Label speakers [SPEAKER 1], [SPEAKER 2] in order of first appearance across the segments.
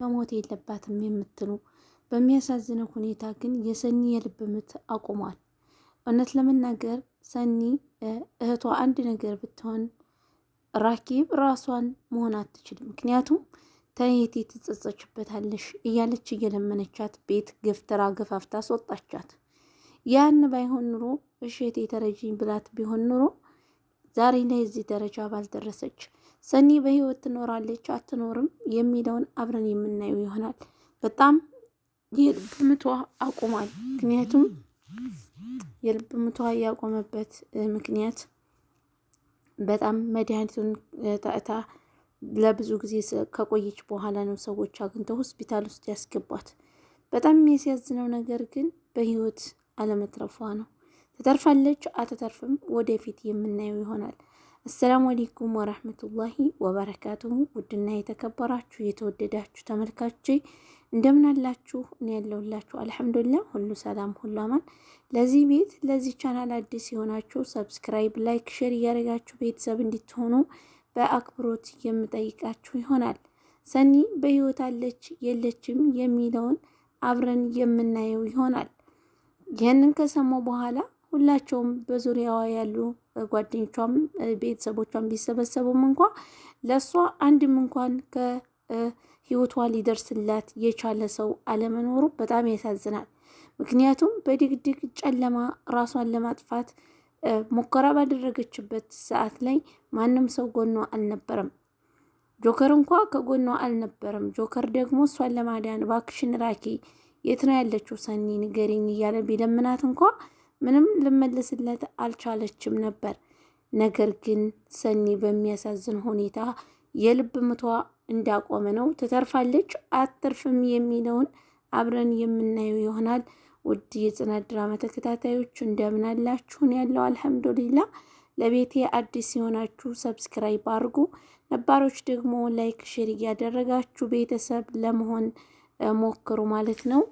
[SPEAKER 1] መሞት የለባትም የምትሉ በሚያሳዝነው ሁኔታ ግን የሰኒ የልብ ምት አቁሟል። እውነት ለመናገር ሰኒ እህቷ አንድ ነገር ብትሆን ራኪብ ራሷን መሆን አትችልም። ምክንያቱም ተየቴ ትጸጸችበታለሽ እያለች እየለመነቻት ቤት ገፍትራ ገፋፍታ አስወጣቻት። ያን ባይሆን ኑሮ እሸቴ ተረጂኝ ብላት ቢሆን ኑሮ ዛሬ ላይ እዚህ ደረጃ ባልደረሰች። ሰኒ በህይወት ትኖራለች አትኖርም የሚለውን አብረን የምናየው ይሆናል። በጣም የልብ ምቷ አቁሟል። ምክንያቱም የልብ ምቷ ያቆመበት ምክንያት በጣም መድኃኒቱን ታእታ ለብዙ ጊዜ ከቆየች በኋላ ነው ሰዎች አግኝተው ሆስፒታል ውስጥ ያስገቧት። በጣም የሚያሳዝነው ነገር ግን በህይወት አለመትረፏ ነው። ትተርፋለች አትተርፍም ወደፊት የምናየው ይሆናል። አሰላሙ አለይኩም ወራህመቱላሂ ወበረካቱሁ። ውድና የተከበራችሁ የተወደዳችሁ ተመልካቾቼ እንደምን አላችሁ? እኔ ያለሁላችሁ አልሐምዱሊላህ ሁሉ ሰላም ሁሉ አማን። ለዚህ ቤት ለዚህ ቻናል አዲስ የሆናችሁ ሰብስክራይብ፣ ላይክ፣ ሼር እያደረጋችሁ ቤተሰብ እንድትሆኑ በአክብሮት የምጠይቃችሁ ይሆናል። ሰኒ በህይወት አለች የለችም የሚለውን አብረን የምናየው ይሆናል። ይህንን ከሰማሁ በኋላ ሁላቸውም በዙሪያዋ ያሉ ጓደኞቿም ቤተሰቦቿም ቢሰበሰቡም እንኳ ለእሷ አንድም እንኳን ከህይወቷ ሊደርስላት የቻለ ሰው አለመኖሩ በጣም ያሳዝናል። ምክንያቱም በድቅድቅ ጨለማ ራሷን ለማጥፋት ሙከራ ባደረገችበት ሰዓት ላይ ማንም ሰው ጎኗ አልነበረም። ጆከር እንኳ ከጎኗ አልነበረም። ጆከር ደግሞ እሷን ለማዳን እባክሽን ራኪ የት ነው ያለችው ሰኒ ንገሪኝ እያለ ቢለምናት እንኳ ምንም ልመልስለት አልቻለችም ነበር። ነገር ግን ሰኒ በሚያሳዝን ሁኔታ የልብ ምቷ እንዳቆመ ነው። ትተርፋለች አትርፍም የሚለውን አብረን የምናየው ይሆናል። ውድ የጽናት ድራማ ተከታታዮች እንደምን አላችሁን? ያለው አልሐምዱሊላ። ለቤቴ አዲስ የሆናችሁ ሰብስክራይብ አድርጉ፣ ነባሮች ደግሞ ላይክ ሼር እያደረጋችሁ ቤተሰብ ለመሆን ሞክሩ ማለት ነው።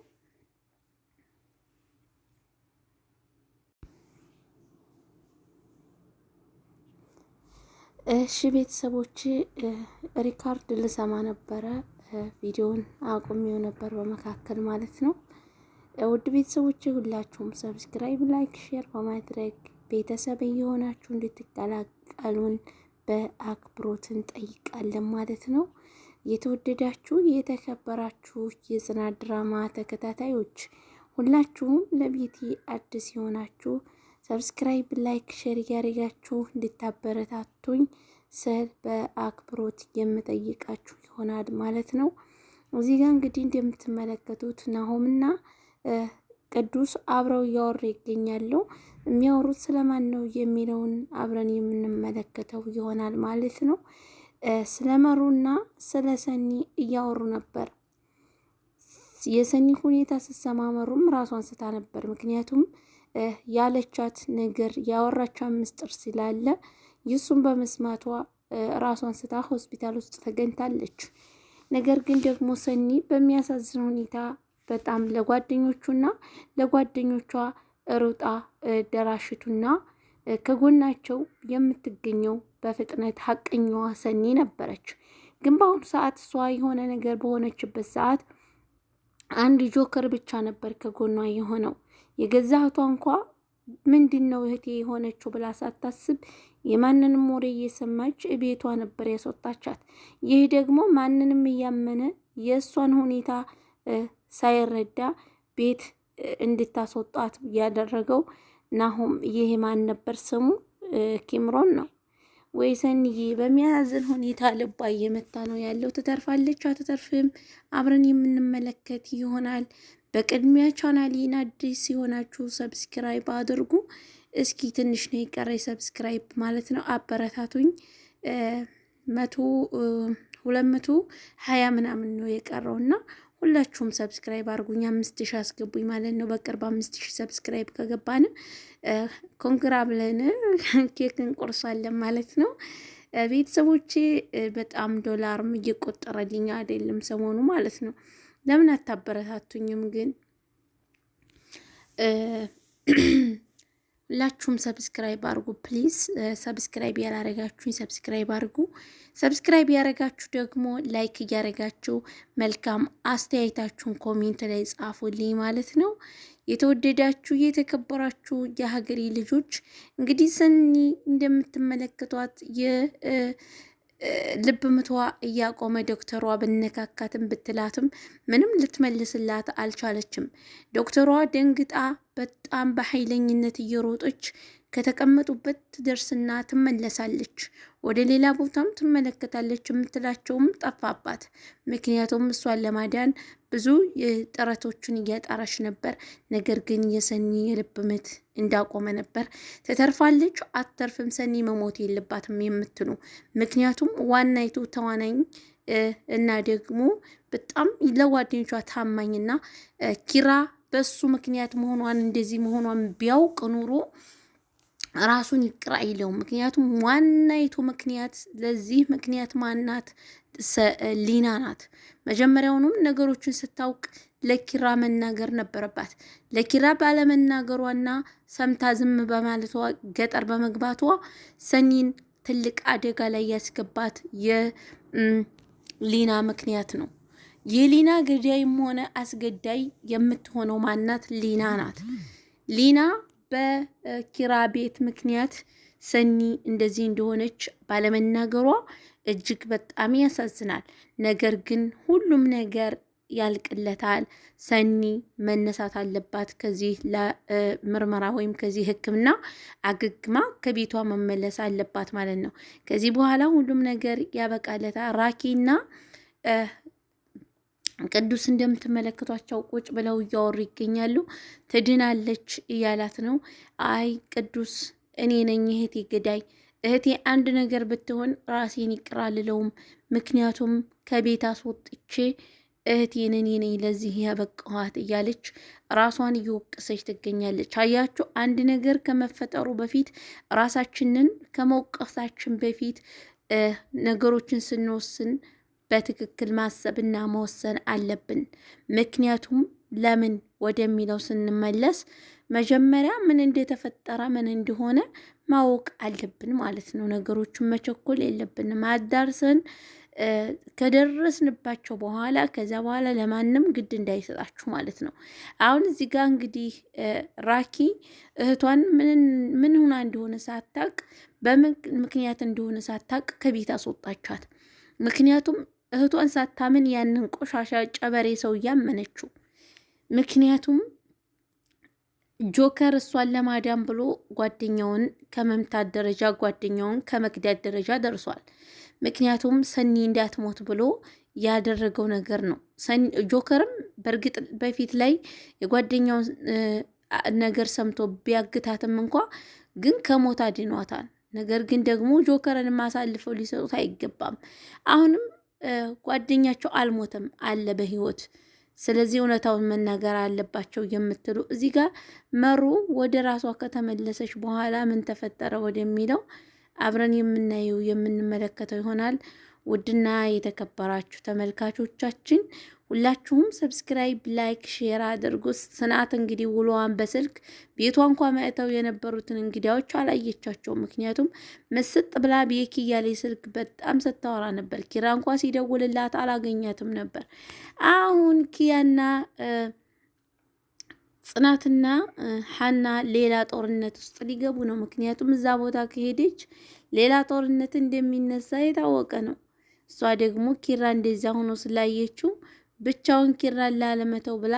[SPEAKER 1] እሺ ቤተሰቦች ሪካርድ ልሰማ ነበረ፣ ቪዲዮውን አቁሜው ነበር በመካከል ማለት ነው። ውድ ቤተሰቦች ሁላችሁም ሰብስክራይብ፣ ላይክ፣ ሼር በማድረግ ቤተሰብ እየሆናችሁ እንድትቀላቀሉን በአክብሮት እንጠይቃለን ማለት ነው። የተወደዳችሁ የተከበራችሁ የጽናት ድራማ ተከታታዮች ሁላችሁም ለቤቴ አዲስ የሆናችሁ ሰብስክራይብ፣ ላይክ፣ ሼር እያደረጋችሁ እንድታበረታቱኝ ስል በአክብሮት የምጠይቃችሁ ይሆናል ማለት ነው። እዚህ ጋር እንግዲህ እንደምትመለከቱት ናሆምና ቅዱስ አብረው እያወሩ ይገኛሉ። የሚያወሩት ስለማን ነው የሚለውን አብረን የምንመለከተው ይሆናል ማለት ነው። ስለመሩና ስለ ሰኒ እያወሩ ነበር። የሰኒ ሁኔታ ስትሰማመሩም ራሷን ስታ ነበር። ምክንያቱም ያለቻት ነገር ያወራቻት ምስጢር ስላለ ይሱን በመስማቷ ራሷን ስታ ሆስፒታል ውስጥ ተገኝታለች። ነገር ግን ደግሞ ሰኒ በሚያሳዝን ሁኔታ በጣም ለጓደኞቿ ሩጣ ደራሽቱና ከጎናቸው የምትገኘው በፍጥነት ሀቀኛዋ ሰኒ ነበረች። ግን በአሁኑ ሰዓት እሷ የሆነ ነገር በሆነችበት ሰዓት አንድ ጆከር ብቻ ነበር ከጎኗ የሆነው። የገዛ እህቷ እንኳ ምንድን ነው እህቴ የሆነችው ብላ ሳታስብ የማንንም ወሬ እየሰማች ቤቷ ነበር ያስወጣቻት። ይህ ደግሞ ማንንም እያመነ የእሷን ሁኔታ ሳይረዳ ቤት እንድታስወጣት ያደረገው ናሆም። ይሄ ማን ነበር ስሙ? ኪምሮን ነው ወይ ሰንዬ? በሚያሳዝን ሁኔታ ልቧ እየመታ ነው ያለው። ትተርፋለች አትተርፍም አብረን የምንመለከት ይሆናል። በቅድሚያ ቻናሌን አዲስ ሲሆናችሁ ሰብስክራይብ አድርጉ። እስኪ ትንሽ ነው የቀረኝ ሰብስክራይብ ማለት ነው፣ አበረታቱኝ። 220 ምናምን ነው የቀረውና ሁላችሁም ሰብስክራይብ አድርጉኝ። 5000 አስገቡኝ ማለት ነው። በቅርብ 5000 ሰብስክራይብ ከገባን ኮንግራ ብለን ኬክ እንቆርሳለን ማለት ነው። ቤተሰቦቼ በጣም ዶላርም እየቆጠረልኝ አይደለም ሰሞኑ ማለት ነው። ለምን አታበረታቱኝም ግን? ሁላችሁም ሰብስክራይብ አድርጉ ፕሊዝ። ሰብስክራይብ ያላረጋችሁኝ ሰብስክራይብ አድርጉ። ሰብስክራይብ ያረጋችሁ ደግሞ ላይክ እያረጋችሁ መልካም አስተያየታችሁን ኮሜንት ላይ ጻፉልኝ ማለት ነው። የተወደዳችሁ የተከበራችሁ የሀገሬ ልጆች እንግዲህ ሰኒ እንደምትመለከቷት ልብ ምቷ እያቆመ ዶክተሯ ብነካካትም ብትላትም ምንም ልትመልስላት አልቻለችም። ዶክተሯ ደንግጣ በጣም በኃይለኝነት እየሮጠች ከተቀመጡበት ትደርስና ትመለሳለች። ወደ ሌላ ቦታም ትመለከታለች። የምትላቸውም ጠፋባት። ምክንያቱም እሷን ለማዳን ብዙ ጥረቶችን እያጣራች ነበር። ነገር ግን የሰኒ የልብ ምት እንዳቆመ ነበር። ትተርፋለች አትተርፍም፣ ሰኒ መሞት የለባትም የምትሉ ምክንያቱም ዋናይቱ ተዋናኝ እና ደግሞ በጣም ለጓደኞቿ ታማኝና ኪራ በሱ ምክንያት መሆኗን እንደዚህ መሆኗን ቢያውቅ ኑሮ ራሱን ይቅር አይለውም። ምክንያቱም ዋናይቱ ምክንያት ለዚህ ምክንያት ማናት? ሊና ናት። መጀመሪያውኑም ነገሮችን ስታውቅ ለኪራ መናገር ነበረባት። ለኪራ ባለመናገሯና ሰምታ ዝም በማለቷ ገጠር በመግባቷ ሰኒን ትልቅ አደጋ ላይ ያስገባት የሊና ምክንያት ነው። የሊና ገዳይም ሆነ አስገዳይ የምትሆነው ማናት? ሊና ናት። ሊና በኪራ ቤት ምክንያት ሰኒ እንደዚህ እንደሆነች ባለመናገሯ እጅግ በጣም ያሳዝናል። ነገር ግን ሁሉም ነገር ያልቅለታል። ሰኒ መነሳት አለባት ከዚህ ለምርመራ ወይም ከዚህ ሕክምና አገግማ ከቤቷ መመለስ አለባት ማለት ነው። ከዚህ በኋላ ሁሉም ነገር ያበቃለታል። ራኪና ቅዱስ እንደምትመለከቷቸው ቁጭ ብለው እያወሩ ይገኛሉ። ትድናለች እያላት ነው። አይ ቅዱስ እኔ ነኝ እህቴ ገዳይ። እህቴ አንድ ነገር ብትሆን ራሴን ይቅር አልለውም። ምክንያቱም ከቤት አስወጥቼ እህቴን እኔ ነኝ ለዚህ ያበቃኋት እያለች ራሷን እየወቀሰች ትገኛለች። አያችሁ፣ አንድ ነገር ከመፈጠሩ በፊት ራሳችንን ከመውቀሳችን በፊት ነገሮችን ስንወስን በትክክል ማሰብና መወሰን አለብን። ምክንያቱም ለምን ወደሚለው ስንመለስ መጀመሪያ ምን እንደተፈጠረ ምን እንደሆነ ማወቅ አለብን ማለት ነው። ነገሮችን መቸኮል የለብንም። አዳርሰን ከደረስንባቸው በኋላ ከዚያ በኋላ ለማንም ግድ እንዳይሰጣችሁ ማለት ነው። አሁን እዚህ ጋር እንግዲህ ራኪ እህቷን ምን ሆና እንደሆነ ሳታቅ በምን ምክንያት እንደሆነ ሳታቅ ከቤት አስወጣቻት። ምክንያቱም እህቷን ሳታምን ያንን ቆሻሻ ጨበሬ ሰው እያመነችው። ምክንያቱም ጆከር እሷን ለማዳን ብሎ ጓደኛውን ከመምታት ደረጃ ጓደኛውን ከመግዳት ደረጃ ደርሷል። ምክንያቱም ሰኒ እንዳትሞት ብሎ ያደረገው ነገር ነው። ጆከርም በእርግጥ በፊት ላይ የጓደኛውን ነገር ሰምቶ ቢያግታትም እንኳ ግን ከሞት አድኗታል። ነገር ግን ደግሞ ጆከርን ማሳልፈው ሊሰጡት አይገባም። አሁንም ጓደኛቸው አልሞተም አለ በህይወት። ስለዚህ እውነታውን መናገር አለባቸው የምትሉ እዚህ ጋር መሩ ወደ ራሷ ከተመለሰች በኋላ ምን ተፈጠረ ወደሚለው አብረን የምናየው የምንመለከተው ይሆናል። ውድና የተከበራችሁ ተመልካቾቻችን ሁላችሁም ሰብስክራይብ፣ ላይክ፣ ሼር አድርጉ። ጽናት እንግዲህ ውሎዋን በስልክ ቤቷ እንኳ መጥተው የነበሩትን እንግዳዎች አላየቻቸው። ምክንያቱም መስጥ ብላ ቤኪ እያለ ስልክ በጣም ስታወራ ነበር። ኪራ እንኳ ሲደውልላት አላገኛትም ነበር። አሁን ኪያና ጽናትና ሀና ሌላ ጦርነት ውስጥ ሊገቡ ነው። ምክንያቱም እዛ ቦታ ከሄደች ሌላ ጦርነት እንደሚነሳ የታወቀ ነው። እሷ ደግሞ ኪራ እንደዚያ ሆኖ ስላየችው ብቻውን ኪራን ላለመተው ብላ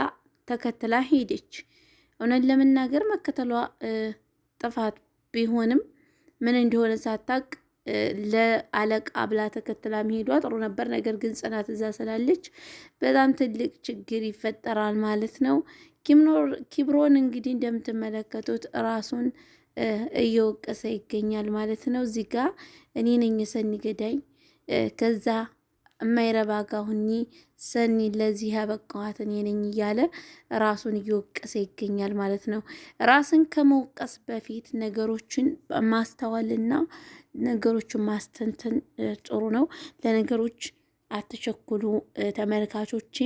[SPEAKER 1] ተከትላ ሄደች። እውነት ለመናገር መከተሏ ጥፋት ቢሆንም ምን እንደሆነ ሳታቅ ለአለቃ ብላ ተከትላ መሄዷ ጥሩ ነበር። ነገር ግን ጽናት እዛ ስላለች በጣም ትልቅ ችግር ይፈጠራል ማለት ነው። ኪብሮን እንግዲህ እንደምትመለከቱት ራሱን እየወቀሰ ይገኛል ማለት ነው። እዚህ ጋ እኔ ነኝ የሰኒ ገዳይ፣ ከዛ የማይረባ ጋ ሁኚ ሰኒ ለዚህ ያበቃኋት እኔ ነኝ እያለ ራሱን እየወቀሰ ይገኛል ማለት ነው። ራስን ከመውቀስ በፊት ነገሮችን ማስተዋልና ነገሮችን ማስተንተን ጥሩ ነው። ለነገሮች አትቸኩሉ ተመልካቾቼ።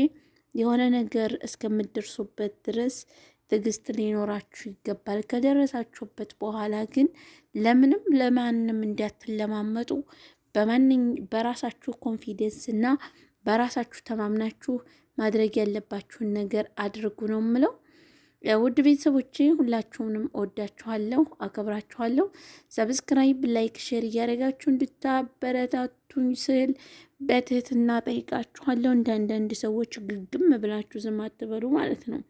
[SPEAKER 1] የሆነ ነገር እስከምትደርሱበት ድረስ ትዕግስት ሊኖራችሁ ይገባል። ከደረሳችሁበት በኋላ ግን ለምንም ለማንም እንዳትለማመጡ በራሳችሁ ኮንፊደንስ እና በራሳችሁ ተማምናችሁ ማድረግ ያለባችሁን ነገር አድርጉ ነው የምለው። ውድ ቤተሰቦቼ ሁላችሁንም እወዳችኋለሁ፣ አከብራችኋለሁ። ሰብስክራይብ፣ ላይክ፣ ሼር እያደረጋችሁ እንድታበረታቱኝ ስል በትህትና ጠይቃችኋለሁ። አንዳንድ ሰዎች ግግም ብላችሁ ዝም አትበሉ ማለት ነው።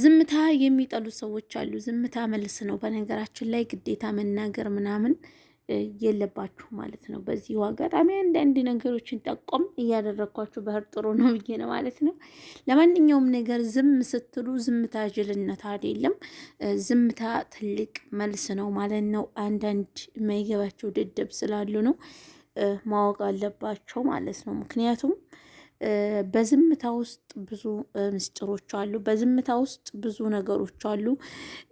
[SPEAKER 1] ዝምታ የሚጠሉ ሰዎች አሉ። ዝምታ መልስ ነው። በነገራችን ላይ ግዴታ መናገር ምናምን የለባችሁ ማለት ነው። በዚሁ አጋጣሚ አንዳንድ ነገሮችን ጠቆም እያደረግኳችሁ ባህር ጥሩ ነው ብዬ ነው ማለት ነው። ለማንኛውም ነገር ዝም ስትሉ ዝምታ ጅልነት አይደለም፣ ዝምታ ትልቅ መልስ ነው ማለት ነው። አንዳንድ የማይገባቸው ደደብ ስላሉ ነው ማወቅ አለባቸው ማለት ነው። ምክንያቱም በዝምታ ውስጥ ብዙ ምስጢሮች አሉ። በዝምታ ውስጥ ብዙ ነገሮች አሉ።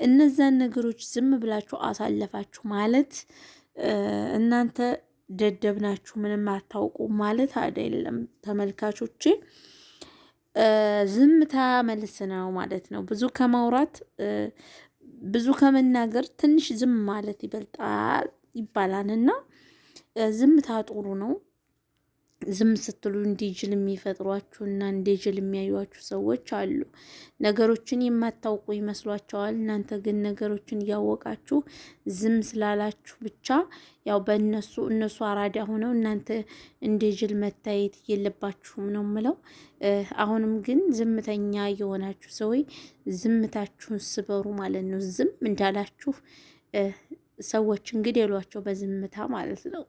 [SPEAKER 1] እነዛን ነገሮች ዝም ብላችሁ አሳለፋችሁ ማለት እናንተ ደደብ ናችሁ፣ ምንም አታውቁ ማለት አይደለም። ተመልካቾቼ ዝምታ መልስ ነው ማለት ነው። ብዙ ከማውራት ብዙ ከመናገር ትንሽ ዝም ማለት ይበልጣል ይባላል እና ዝምታ ጥሩ ነው። ዝም ስትሉ እንዲጅል የሚፈጥሯችሁና እንዲጅል የሚያዩዋችሁ ሰዎች አሉ። ነገሮችን የማታውቁ ይመስሏቸዋል። እናንተ ግን ነገሮችን እያወቃችሁ ዝም ስላላችሁ ብቻ ያው እነሱ አራዳ ሆነው እናንተ እንዲጅል መታየት የለባችሁም ነው ምለው። አሁንም ግን ዝምተኛ የሆናችሁ ሰዎች ዝምታችሁን ስበሩ ማለት ነው። ዝም እንዳላችሁ ሰዎች እንግዲህ የሏቸው በዝምታ ማለት ነው።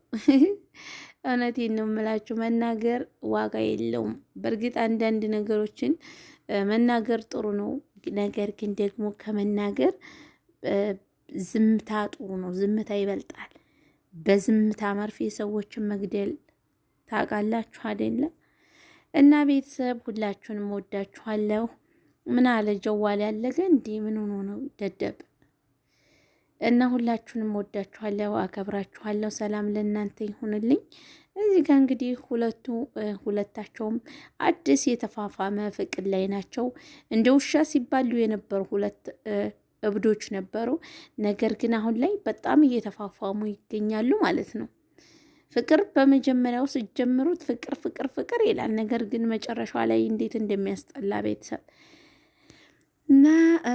[SPEAKER 1] እውነቴን ነው የምላችሁ፣ መናገር ዋጋ የለውም። በእርግጥ አንዳንድ ነገሮችን መናገር ጥሩ ነው። ነገር ግን ደግሞ ከመናገር ዝምታ ጥሩ ነው። ዝምታ ይበልጣል። በዝምታ መርፌ ሰዎችን መግደል ታውቃላችሁ አይደለም? እና ቤተሰብ ሁላችሁንም ወዳችኋለሁ። ምን አለ ጀዋል ያለገ እንዲህ ምን ሆኖ ነው ደደብ እና ሁላችሁንም ወዳችኋለሁ፣ አከብራችኋለሁ። ሰላም ለእናንተ ይሁንልኝ። እዚህ ጋር እንግዲህ ሁለታቸውም አዲስ የተፋፋመ ፍቅር ላይ ናቸው። እንደ ውሻ ሲባሉ የነበሩ ሁለት እብዶች ነበሩ። ነገር ግን አሁን ላይ በጣም እየተፋፋሙ ይገኛሉ ማለት ነው። ፍቅር በመጀመሪያው ስትጀምሩት ፍቅር ፍቅር ፍቅር ይላል። ነገር ግን መጨረሻ ላይ እንዴት እንደሚያስጠላ ቤተሰብ እና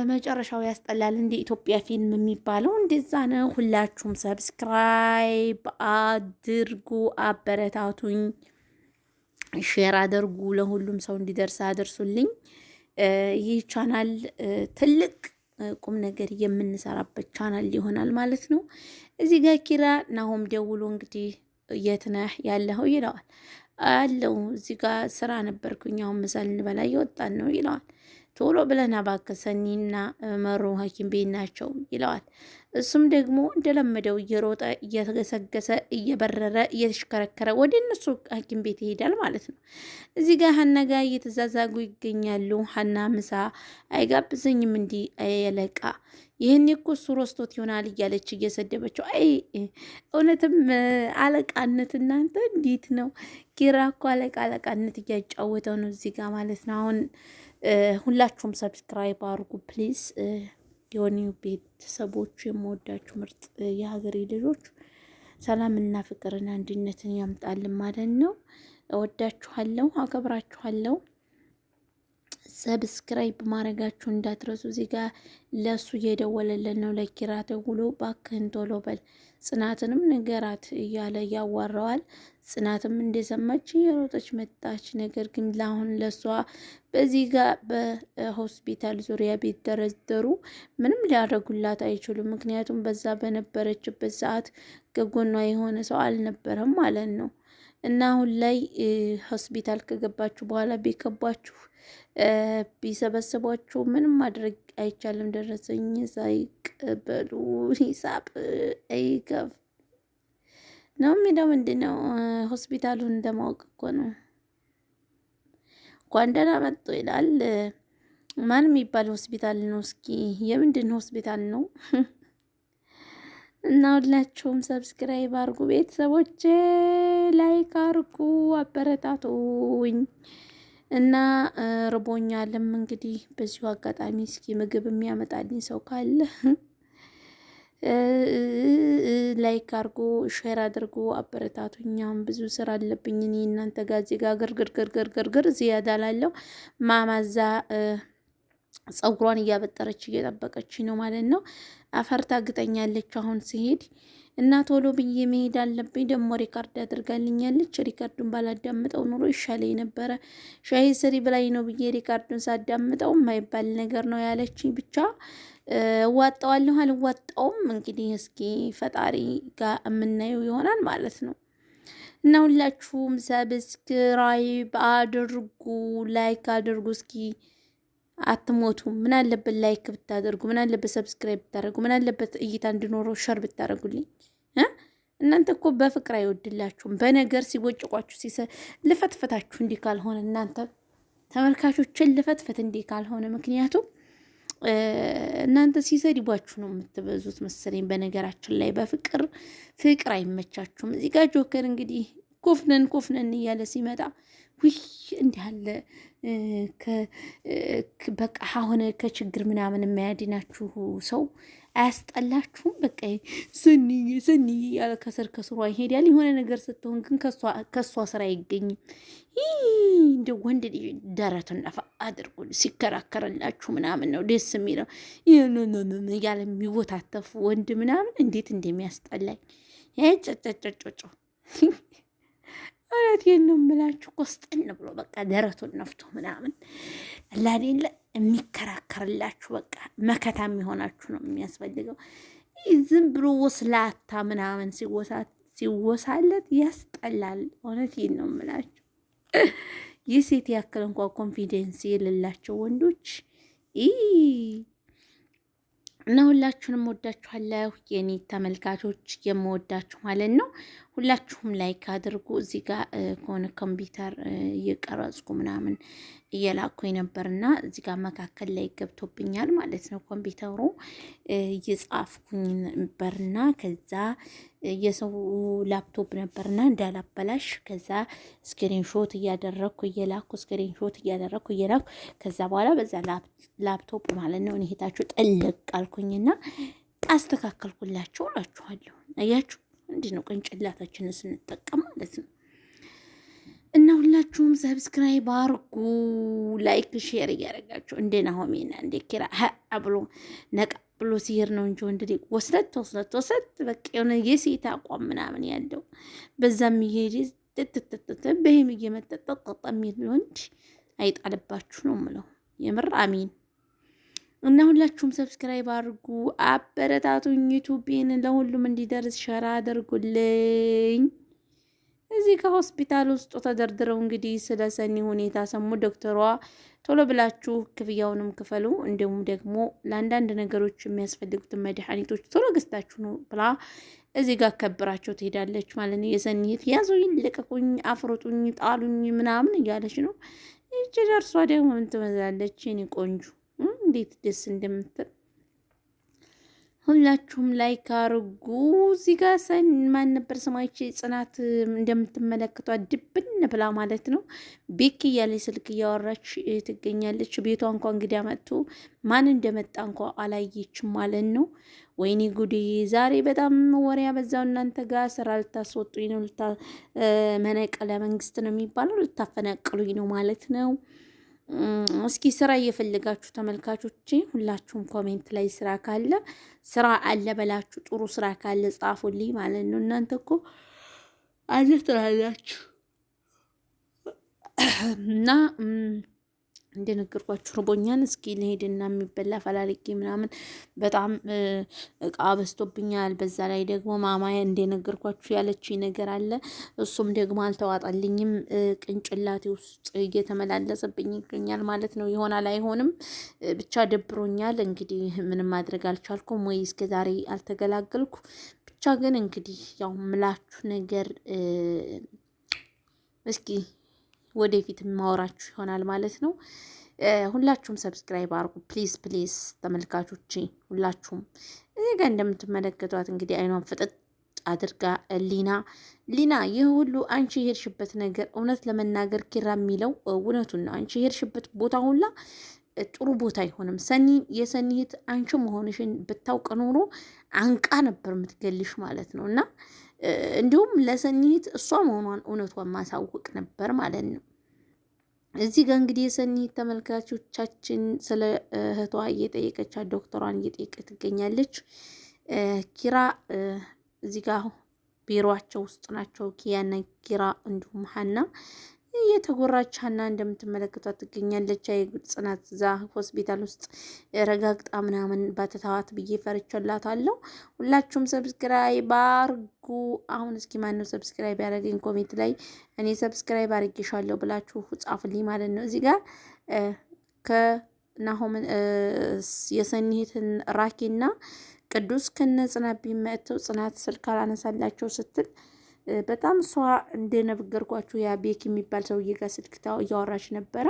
[SPEAKER 1] መጨረሻው ያስጠላል። እንደ ኢትዮጵያ ፊልም የሚባለው እንደዛ ነው። ሁላችሁም ሰብስክራይብ አድርጉ፣ አበረታቱኝ፣ ሼር አድርጉ፣ ለሁሉም ሰው እንዲደርስ አድርሱልኝ። ይህ ቻናል ትልቅ ቁም ነገር የምንሰራበት ቻናል ይሆናል ማለት ነው። እዚህ ጋር ኪራ ናሆም ደውሎ እንግዲህ የት ነህ ያለኸው ይለዋል። አለው እዚህ ጋር ስራ ነበርኩኝ፣ አሁን ምሳ ልንበላ እየወጣን ነው ይለዋል። ቶሎ ብለን እባክህ ሰኒና መሩ ሐኪም ቤት ናቸው ይለዋል። እሱም ደግሞ እንደለመደው እየሮጠ እየተገሰገሰ እየበረረ እየተሽከረከረ ወደ እነሱ ሐኪም ቤት ይሄዳል ማለት ነው። እዚህ ጋር ሀና ጋር እየተዛዛጉ ይገኛሉ። ሀና ምሳ አይጋብዘኝም እንዲህ አየለቃ ይህን እኮ እሱ ሮስቶት ይሆናል እያለች እየሰደበችው፣ አይ እውነትም አለቃነት እናንተ እንዴት ነው? ኪራ እኮ አለቃነት እያጫወተው ነው እዚህ ጋር ማለት ነው። አሁን ሁላችሁም ሰብስክራይብ አድርጉ ፕሊዝ። የሆኑ ቤተሰቦች የምወዳችሁ ምርጥ የሀገሬ ልጆች ሰላምና ፍቅርን አንድነትን ያምጣልን ማለት ነው። እወዳችኋለሁ፣ አከብራችኋለሁ። ሰብስክራይብ ማድረጋችሁ እንዳትረሱ። እዚህ ጋር ለሱ እየደወለልን ነው። ለኪራ ደውሎ ባክህን ቶሎ በል ጽናትንም ንገራት እያለ ያዋራዋል። ጽናትም እንደሰማች የሮጠች መጣች። ነገር ግን ለአሁን ለሷ በዚህ ጋር በሆስፒታል ዙሪያ ቢደረደሩ ምንም ሊያደርጉላት አይችሉም። ምክንያቱም በዛ በነበረችበት ሰዓት ከጎኗ የሆነ ሰው አልነበረም ማለት ነው። እና አሁን ላይ ሆስፒታል ከገባችሁ በኋላ ቢከቧችሁ ቢሰበስቧችሁ ምንም ማድረግ አይቻልም። ደረሰኝ ሳይቀበሉ ሂሳብ አይከፍ ነው የሚለው። ምንድን ነው ሆስፒታሉን እንደማወቅ እኮ ነው። እንኳን ደህና መጡ ይላል። ማን የሚባል ሆስፒታል ነው? እስኪ የምንድን ሆስፒታል ነው? እና ሁላችሁም ሰብስክራይብ አርጉ ቤተሰቦቼ፣ ላይክ አርጉ፣ አበረታቱኝ። እና ርቦኛልም እንግዲህ በዚሁ አጋጣሚ እስኪ ምግብ የሚያመጣልኝ ሰው ካለ ላይክ አድርጎ ሼር አድርጎ አበረታቱኛም። ብዙ ስራ አለብኝ እኔ እናንተ ጋዜጋ ግርግርግርግርግር ዝያዳ ላለው ማማዛ ፀጉሯን እያበጠረች እየጠበቀች ነው ማለት ነው። አፈር ታግጠኛለች አሁን ሲሄድ እና ቶሎ ብዬ መሄድ አለብኝ። ደግሞ ሪካርድ አድርጋልኛለች። ሪካርዱን ባላዳምጠው ኑሮ ይሻለኝ ነበረ። ሻይ ስሪ ብላኝ ነው ብዬ ሪካርዱን ሳዳምጠው የማይባል ነገር ነው ያለችኝ። ብቻ እዋጣዋለሁ አልዋጣውም እንግዲህ እስኪ ፈጣሪ ጋር የምናየው ይሆናል ማለት ነው። እና ሁላችሁም ሰብስክራይብ አድርጉ፣ ላይክ አድርጉ። እስኪ አትሞቱም። ምን አለበት ላይክ ብታደርጉ፣ ምን አለበት ሰብስክራይብ ብታደርጉ፣ ምን አለበት እይታ እንዲኖረው ሸር ብታደርጉልኝ። እናንተ እኮ በፍቅር አይወድላችሁም። በነገር ሲቦጭቋችሁ ልፈትፈታችሁ እንዲህ ካልሆነ እናንተ ተመልካቾችን ልፈትፈት እንዲህ ካልሆነ ምክንያቱም እናንተ ሲሰድቧችሁ ነው የምትበዙት መሰለኝ። በነገራችን ላይ በፍቅር ፍቅር አይመቻችሁም። እዚህ ጋር ጆከር እንግዲህ ኮፍነን እያለ ሲመጣ ውይ እንዲህ አለ በቃ አሁን ከችግር ምናምን የማያድናችሁ ሰው አያስጠላችሁም? በቃ ስኒ ያለ ከስር ከስሯ ይሄዳል። የሆነ ነገር ስትሆን ግን ከሷ ስራ አይገኝም። እንደ ወንድ ልጅ ደረቱን ነፋ አድርጎ ሲከራከርላችሁ ምናምን ነው ደስ የሚለው። እያለ የሚወታተፉ ወንድ ምናምን እንዴት እንደሚያስጠላኝ ጨጨጨጨጮ እውነቴን ነው የምላችሁ። ቆስጠን ብሎ በቃ ደረቱን ነፍቶ ምናምን ላሌለ የሚከራከርላችሁ በቃ መከታ የሚሆናችሁ ነው የሚያስፈልገው። ዝም ብሎ ወስላታ ምናምን ሲወሳለት ያስጠላል። እውነቴን ነው የምላችሁ። የሴት ያክል እንኳ ኮንፊደንስ የሌላቸው ወንዶች እና ሁላችሁንም ወዳችኋለሁ የኔ ተመልካቾች፣ የምወዳችሁ ማለት ነው። ሁላችሁም ላይክ አድርጉ። እዚህ ጋር ከሆነ ኮምፒውተር እየቀረጽኩ ምናምን እየላኩኝ ነበርና እዚህ ጋር መካከል ላይ ገብቶብኛል ማለት ነው። ኮምፒውተሩ እየጻፍኩኝ ነበርና ከዛ የሰው ላፕቶፕ ነበርና እንዳላበላሽ ከዛ ስክሪንሾት እያደረኩ እየላኩ እየላኩ ከዛ በኋላ በዛ ላፕቶፕ ማለት ነው እህታችሁ ጥልቅ አልኩኝና አስተካከልኩላችሁ እላችኋለሁ። አያችሁ እንዲህ ነው ቅንጭላታችንን ስንጠቀም ማለት ነው። እና ሁላችሁም ሰብስክራይብ አርጉ፣ ላይክ ሼር እያደረጋችሁ እንደ ናሆሜና እንደ ኪራ ብሎ ነቃ ብሎ ሲሄድ ነው እንጂ ወንድ ልጅ ወስለት በቃ የሆነ የሴት አቋም ምናምን ያለው በዛም ይሄድ በህም እየመጠጠጠ የሚል ወንድ አይጣልባችሁ ነው የምለው። የምር አሚን። እና ሁላችሁም ሰብስክራይብ አድርጉ፣ አበረታቱኝ። ዩቲዩብን ለሁሉም እንዲደርስ ሸራ አድርጉልኝ። እዚህ ከሆስፒታል ውስጥ ተደርድረው እንግዲህ ስለ ሰኒ ሁኔታ ሰሙ። ዶክተሯ ቶሎ ብላችሁ ክፍያውንም ክፈሉ፣ እንዲሁም ደግሞ ለአንዳንድ ነገሮች የሚያስፈልጉትን መድኃኒቶች ቶሎ ገዝታችሁ ነው ብላ እዚህ ጋር ከብራቸው ትሄዳለች ማለት ነው። የሰኒት ያዙኝ፣ ልቀቁኝ፣ አፍሮጡኝ፣ ጣሉኝ ምናምን እያለች ነው። ይቺ ደርሷ ደግሞ ምን ትመስላለች? የኔ ቆንጆ እንዴት ደስ እንደምትል ሁላችሁም ላይክ አርጉ። እዚህ ጋር ማን ነበር ስማች? ጽናት እንደምትመለከቷት ድብን ብላ ማለት ነው ቤክ እያለች ስልክ እያወራች ትገኛለች። ቤቷ እንኳ እንግዲህ መጥቶ ማን እንደመጣ እንኳ አላየችም ማለት ነው። ወይኔ ጉዴ! ዛሬ በጣም ወሬ ያበዛው እናንተ ጋር። ስራ ልታስወጡኝ ነው፣ መነቀለ መንግስት ነው የሚባለው፣ ልታፈናቅሉኝ ነው ማለት ነው። እስኪ ስራ እየፈለጋችሁ ተመልካቾቼ ሁላችሁም ኮሜንት ላይ ስራ ካለ ስራ አለ በላችሁ፣ ጥሩ ስራ ካለ ጻፉልኝ ማለት ነው። እናንተ እኮ አለ ትላላችሁ እና እንደነገርኳችሁ ርቦኛል። እስኪ ልሄድና የሚበላ ፈላልጌ ምናምን በጣም እቃ በዝቶብኛል። በዛ ላይ ደግሞ ማማዬ እንደነገርኳችሁ ያለችኝ ነገር አለ። እሱም ደግሞ አልተዋጣልኝም። ቅንጭላቴ ውስጥ እየተመላለሰብኝ ይገኛል ማለት ነው። ይሆናል አይሆንም ብቻ ደብሮኛል። እንግዲህ ምንም ማድረግ አልቻልኩም ወይ እስከ ዛሬ አልተገላገልኩ። ብቻ ግን እንግዲህ ያው ምላችሁ ነገር እስኪ ወደፊት ማወራችሁ ይሆናል ማለት ነው። ሁላችሁም ሰብስክራይብ አድርጉ ፕሊዝ ተመልካቾቼ። ሁላችሁም እዚህ ጋር እንደምትመለከቷት እንግዲህ አይኗን ፍጥጥ አድርጋ ሊና ይህ ሁሉ አንቺ የሄድሽበት ነገር እውነት ለመናገር ኪራ የሚለው እውነቱን ነው። አንቺ የሄድሽበት ቦታ ሁላ ጥሩ ቦታ አይሆንም። የሰኒት አንቺ መሆንሽን ብታውቅ ኖሮ አንቃ ነበር የምትገልሽ ማለት ነው። እና እንዲሁም ለሰኒት እሷ መሆኗን እውነቷን ማሳወቅ ነበር ማለት ነው። እዚህ ጋር እንግዲህ የሰኒት ተመልካቾቻችን ስለ እህቷ እየጠየቀቻት ዶክተሯን እየጠየቀ ትገኛለች። ኪራ እዚህ ጋር ቢሮአቸው ውስጥ ናቸው። ኪያና ኪራ እንዲሁም ሀና እየተጎራች ሀና እንደምትመለከቷት ትገኛለች። ጽናት እዛ ሆስፒታል ውስጥ ረጋግጣ ምናምን ባትተዋት ብዬ ፈርቼላታለሁ። ሁላችሁም ሰብስክራይብ አርጉ። አሁን እስኪ ማነው ሰብስክራይብ ያደረገኝ ኮሜንት ላይ እኔ ሰብስክራይብ አድርጌሻለሁ ብላችሁ ጻፉልኝ ማለት ነው። እዚህ ጋር ከናሆም የሰኒትን ራኪና ቅዱስ ከነ ጽናት ቢመተው ጽናት ስልክ አላነሳላቸው ስትል በጣም እሷ እንደነገርኳችሁ ያ ቤክ የሚባል ሰውዬ ጋር ስልክ እያወራች ነበረ።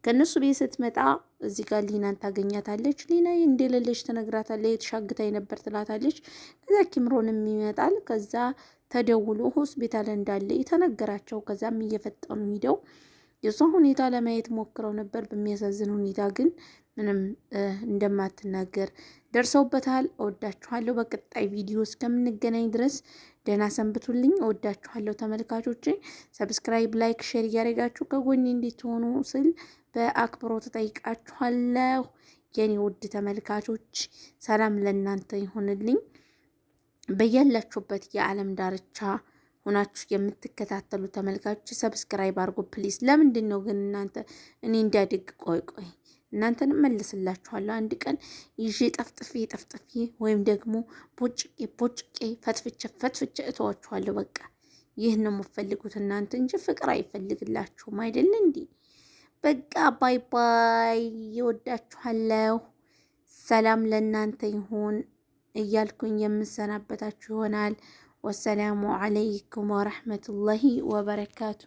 [SPEAKER 1] ከነሱ ቤት ስትመጣ እዚህ ጋር ሊናን ታገኛታለች። ሊና እንደሌለች ትነግራታለች። የተሻግታኝ ነበር ትላታለች። ከዛ ኪምሮንም ይመጣል። ከዛ ተደውሎ ሆስፒታል እንዳለ የተነገራቸው ከዛም እየፈጠኑ ሂደው የሷ ሁኔታ ለማየት ሞክረው ነበር። በሚያሳዝን ሁኔታ ግን ምንም እንደማትናገር ደርሰውበታል። እወዳችኋለሁ። በቀጣይ ቪዲዮ እስከምንገናኝ ድረስ ደህና ሰንብቱልኝ። እወዳችኋለሁ ተመልካቾቼ። ሰብስክራይብ፣ ላይክ፣ ሼር እያደረጋችሁ ከጎኔ እንድትሆኑ ስል በአክብሮት ተጠይቃችኋለሁ። የኔ ውድ ተመልካቾች ሰላም ለእናንተ ይሆንልኝ። በያላችሁበት የዓለም ዳርቻ ሆናችሁ የምትከታተሉ ተመልካቾች ሰብስክራይብ አድርጉ ፕሊስ። ለምንድን ነው ግን እናንተ እኔ እንዲያድግ ቆይ እናንተን መልስላችኋለሁ አንድ ቀን ይዤ ጠፍጥፌ ወይም ደግሞ ቦጭቄ ፈትፍቼ እተዋችኋለሁ። በቃ ይህን ነው የምትፈልጉት እናንተ እንጂ ፍቅር አይፈልግላችሁም አይደል እንዴ? በቃ ባይ ባይ። ይወዳችኋለሁ። ሰላም ለእናንተ ይሁን እያልኩኝ የምሰናበታችሁ ይሆናል። ወሰላሙ አለይኩም ወረሕመቱላሂ ወበረካቱ።